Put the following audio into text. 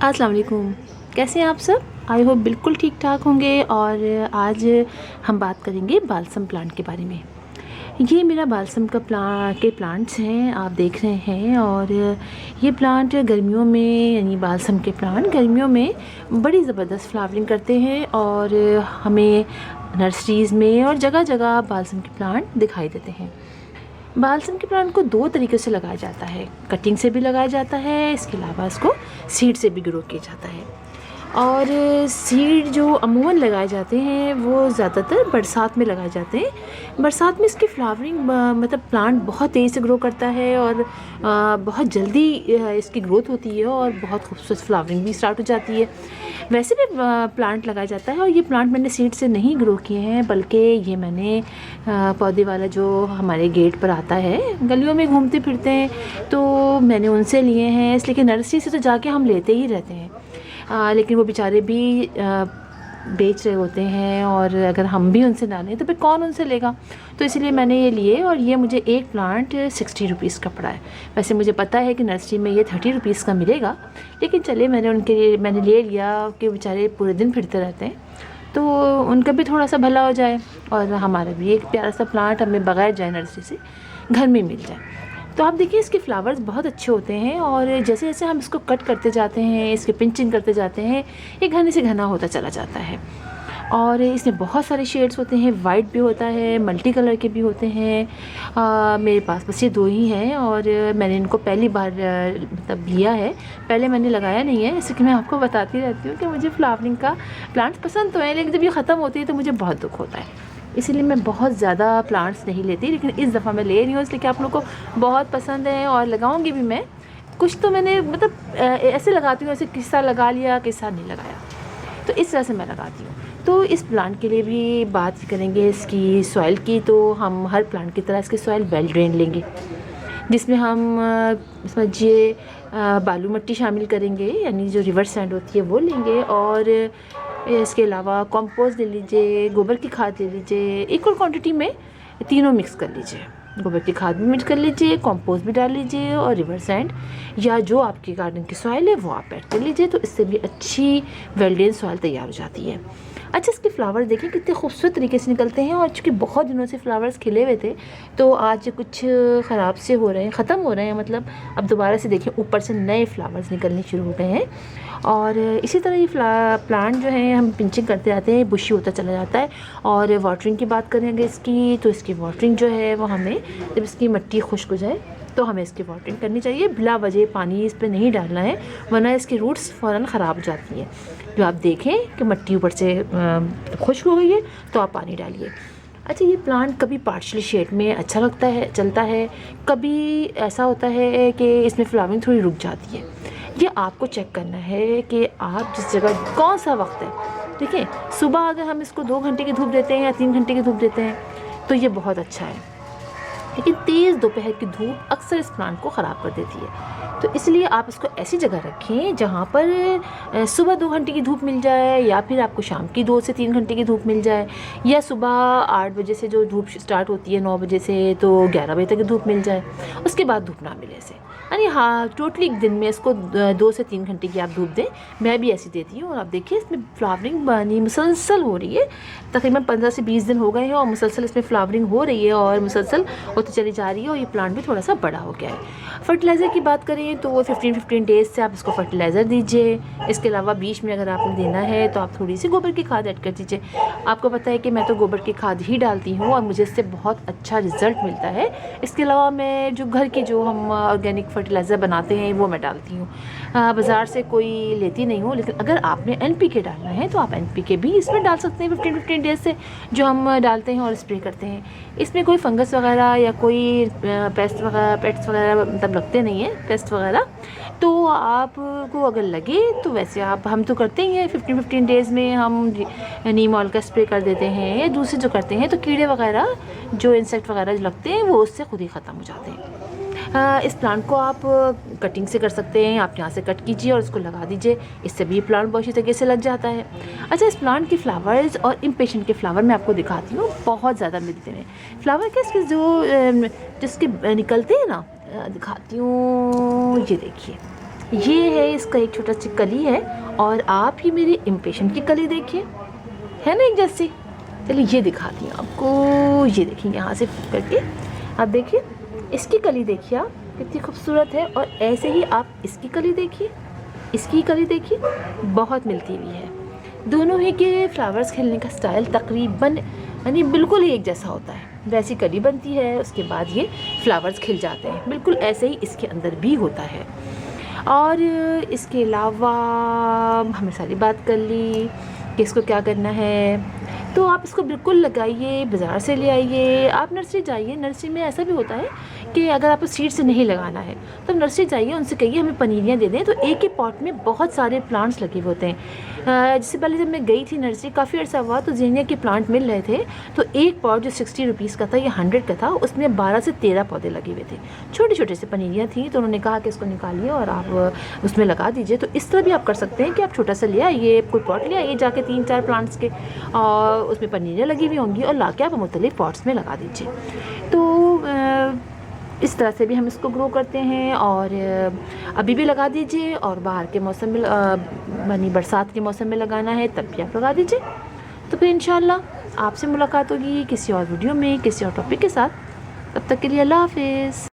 अस्सलाम वालेकुम। कैसे हैं आप सब? आई होप बिल्कुल ठीक ठाक होंगे। और आज हम बात करेंगे बालसम प्लांट के बारे में। ये मेरा बालसम का प्लांट्स हैं, आप देख रहे हैं। और ये प्लांट गर्मियों में, यानी बालसम के प्लांट गर्मियों में बड़ी ज़बरदस्त फ्लावरिंग करते हैं और हमें नर्सरीज़ में और जगह जगह बालसम के प्लांट दिखाई देते हैं। बालसम के प्लांट को दो तरीके से लगाया जाता है, कटिंग से भी लगाया जाता है, इसके अलावा इसको सीड से भी ग्रो किया जाता है। और सीड जो अमूमन लगाए जाते हैं वो ज़्यादातर बरसात में लगाए जाते हैं। बरसात में इसकी फ्लावरिंग मतलब प्लांट बहुत तेज़ से ग्रो करता है और बहुत जल्दी इसकी ग्रोथ होती है और बहुत खूबसूरत फ्लावरिंग भी स्टार्ट हो जाती है। वैसे भी प्लांट लगाया जाता है और ये प्लांट मैंने सीड से नहीं ग्रो किए हैं, बल्कि ये मैंने पौधे वाला जो हमारे गेट पर आता है, गलियों में घूमते फिरते हैं तो मैंने उनसे लिए हैं। इसलिए कि नर्सरी से तो जाके हम लेते ही रहते हैं, लेकिन वो बेचारे भी बेच रहे होते हैं और अगर हम भी उनसे ना लें तो फिर कौन उनसे लेगा। तो इसीलिए मैंने ये लिए और ये मुझे एक प्लांट 60 रुपीज़ का पड़ा है। वैसे मुझे पता है कि नर्सरी में ये 30 रुपीज़ का मिलेगा, लेकिन चलिए मैंने ले लिया कि बेचारे पूरे दिन फिरते रहते हैं तो उनका भी थोड़ा सा भला हो जाए और हमारा भी एक प्यारा सा प्लांट हमें बगैर जाए नर्सरी से घर में मिल जाए। तो आप देखिए इसके फ्लावर्स बहुत अच्छे होते हैं और जैसे जैसे हम इसको कट करते जाते हैं, इसके पिंचिंग करते जाते हैं, ये घने से घना होता चला जाता है। और इसमें बहुत सारे शेड्स होते हैं, वाइट भी होता है, मल्टी कलर के भी होते हैं। मेरे पास बस ये दो ही हैं और मैंने इनको पहली बार मतलब लिया है, पहले मैंने लगाया नहीं है। जैसे कि मैं आपको बताती रहती हूँ कि मुझे फ्लावरिंग का प्लांट्स पसंद तो है, लेकिन जब ये ख़त्म होती है तो मुझे बहुत दुख होता है। इसीलिए मैं बहुत ज़्यादा प्लांट्स नहीं लेती, लेकिन इस दफ़ा मैं ले रही हूँ इसलिए कि आप लोगों को बहुत पसंद है और लगाऊंगी भी मैं। कुछ तो मैंने मतलब ऐसे लगाती हूँ, ऐसे किस्सा लगा लिया, किस्सा नहीं लगाया, तो इस तरह से मैं लगाती हूँ। तो इस प्लांट के लिए भी बात करेंगे इसकी सॉइल की। तो हम हर प्लांट की तरह इसकी सॉइल वेल ड्रेन लेंगे, जिसमें हम समझिए बालू मिट्टी शामिल करेंगे, यानी जो रिवर सैंड होती है वो लेंगे। और इसके अलावा कंपोस्ट ले लीजिए, गोबर की खाद ले लीजिए, इक्वल क्वांटिटी में तीनों मिक्स कर लीजिए। गोबर की खाद भी मिक्स कर लीजिए, कंपोस्ट भी डाल लीजिए और रिवर सैंड या जो आपकी गार्डन की सॉइल है वो आप ऐड कर लीजिए। तो इससे भी अच्छी वेल ड्रेन सॉइल तैयार हो जाती है। अच्छा, इसके फ्लावर देखें कितने खूबसूरत तरीके से निकलते हैं और चूँकि बहुत दिनों से फ्लावर्स खिले हुए थे तो आज कुछ ख़राब से हो रहे हैं, ख़त्म हो रहे हैं, मतलब अब दोबारा से देखिए ऊपर से नए फ्लावर्स निकलने शुरू हो गए हैं। और इसी तरह ये प्लांट जो है हम पिंचिंग करते जाते हैं, बुशी होता चला जाता है। और वाटरिंग की बात करेंगे इसकी, तो इसकी वाटरिंग जो है वो हमें जब इसकी मिट्टी खुश्क हो जाए तो हमें इसकी वाटरिंग करनी चाहिए। बिला वजह पानी इस पर नहीं डालना है, वरना इसकी रूट्स फ़ौरन ख़राब हो जाती हैं। जो आप देखें कि मिट्टी ऊपर से खुश्क हो गई है तो आप पानी डालिए। अच्छा, ये प्लांट कभी पार्शियल शेड में अच्छा लगता है, चलता है, कभी ऐसा होता है कि इसमें फ्लावरिंग थोड़ी रुक जाती है। ये आपको चेक करना है कि आप जिस जगह कौन सा वक्त है। देखिए, सुबह अगर हम इसको 2 घंटे की धूप देते हैं या 3 घंटे की धूप देते हैं तो ये बहुत अच्छा है, लेकिन तेज़ दोपहर की धूप अक्सर इस प्लांट को ख़राब कर देती है। तो इसलिए आप इसको ऐसी जगह रखें जहाँ पर सुबह 2 घंटे की धूप मिल जाए, या फिर आपको शाम की 2 से 3 घंटे की धूप मिल जाए, या सुबह 8 बजे से जो धूप स्टार्ट होती है 9 बजे से तो 11 बजे तक की धूप मिल जाए, उसके बाद धूप ना मिले से। यानी हाँ, टोटली एक दिन में इसको 2 से 3 घंटे की आप धूप दें। मैं भी ऐसी देती हूँ। और आप देखिए इसमें फ्लावरिंग बनी मुसलसल हो रही है, तकरीबन 15 से 20 दिन हो गए हैं और मुसलसल इसमें फ्लावरिंग हो रही है और मुसलसल होती चली जा रही है और ये प्लांट भी थोड़ा सा बड़ा हो गया है। फर्टिलाइज़र की बात करें तो 15 डेज़ से आप इसको फर्टिलाइज़र दीजिए। इसके अलावा बीच में अगर आपने देना है तो आप थोड़ी सी गोबर की खाद ऐड कर दीजिए। आपको पता है कि मैं तो गोबर की खाद ही डालती हूँ और मुझे इससे बहुत अच्छा रिज़ल्ट मिलता है। इसके अलावा मैं जो घर की जो हम ऑर्गेनिक फर्टिलाइज़र बनाते हैं वो मैं डालती हूँ, बाज़ार से कोई लेती नहीं हूँ। लेकिन अगर आपने NPK डालना है तो आप NPK भी इसमें डाल सकते हैं 15 डेज़ से, जो हम डालते हैं और स्प्रे करते हैं। इसमें कोई फंगस वगैरह या कोई पेट्स वगैरह मतलब लगते नहीं हैं, पेस्ट वगैरह। तो आपको अगर लगे तो वैसे हम तो करते ही हैं 15 डेज़ में हम नीम ऑयल का स्प्रे कर देते हैं, या दूसरे जो करते हैं तो कीड़े वगैरह जो इंसेक्ट वगैरह जो लगते हैं वो उससे खुद ही ख़त्म हो जाते हैं। इस प्लांट को आप कटिंग से कर सकते हैं, आप यहाँ से कट कीजिए और इसको लगा दीजिए, इससे भी प्लांट बहुत अच्छी तरीके से लग जाता है। अच्छा, इस प्लांट के फ्लावर्स और इम्पेशेंट के फ्लावर मैं आपको दिखाती हूँ, बहुत ज़्यादा मिलते हैं फ्लावर के इसके जो जिसके निकलते हैं ना, दिखाती हूँ, ये देखिए ये है इसका एक छोटा सी कली है, और आप ही मेरी इम्पेशेंट की कली देखिए, है ना एक जैसी। चलिए ये दिखाती हूँ आपको, ये देखिए यहाँ से करके आप देखिए, इसकी कली देखिए आप कितनी खूबसूरत है, और ऐसे ही आप इसकी कली देखिए, इसकी कली देखिए, बहुत मिलती हुई है। दोनों ही के फ्लावर्स खिलने का स्टाइल तकरीबन यानी बिल्कुल ही एक जैसा होता है। वैसी कली बनती है, उसके बाद ये फ्लावर्स खिल जाते हैं, बिल्कुल ऐसे ही इसके अंदर भी होता है। और इसके अलावा हमने सारी बात कर ली कि इसको क्या करना है। तो आप इसको बिल्कुल लगाइए, बाज़ार से ले आइए, आप नर्सरी जाइए। नर्सरी में ऐसा भी होता है कि अगर आपको सीड से नहीं लगाना है तो नर्सरी जाइए, उनसे कहिए हमें पनीरियाँ दे दें, तो एक ही पॉट में बहुत सारे प्लांट्स लगे होते हैं। जिससे पहले जब मैं गई थी नर्सरी, काफ़ी अर्सा हुआ, तो ज़ीनिया के प्लांट मिल रहे थे। तो एक पॉट जो 60 रुपीज़ का था या 100 का था, उसमें 12 से 13 पौधे लगे हुए थे, छोटे छोटे से पनीरियाँ थी। तो उन्होंने कहा कि इसको निकालिए और आप उसमें लगा दीजिए। तो इस तरह भी आप कर सकते हैं कि आप छोटा सा ले आइए, कोई पॉट ले आइए जाके 3-4 प्लांट्स के, और उसमें पनीरियाँ लगी हुई होंगी, और लाके आप मुख्तलिफ पॉट्स में लगा दीजिए। तो इस तरह से भी हम इसको ग्रो करते हैं। और अभी भी लगा दीजिए, और बाहर के मौसम में यानी बरसात के मौसम में लगाना है तब भी आप लगा दीजिए। तो फिर इंशाल्लाह आपसे मुलाकात होगी किसी और वीडियो में, किसी और टॉपिक के साथ। तब तक के लिए अल्लाह हाफिज़।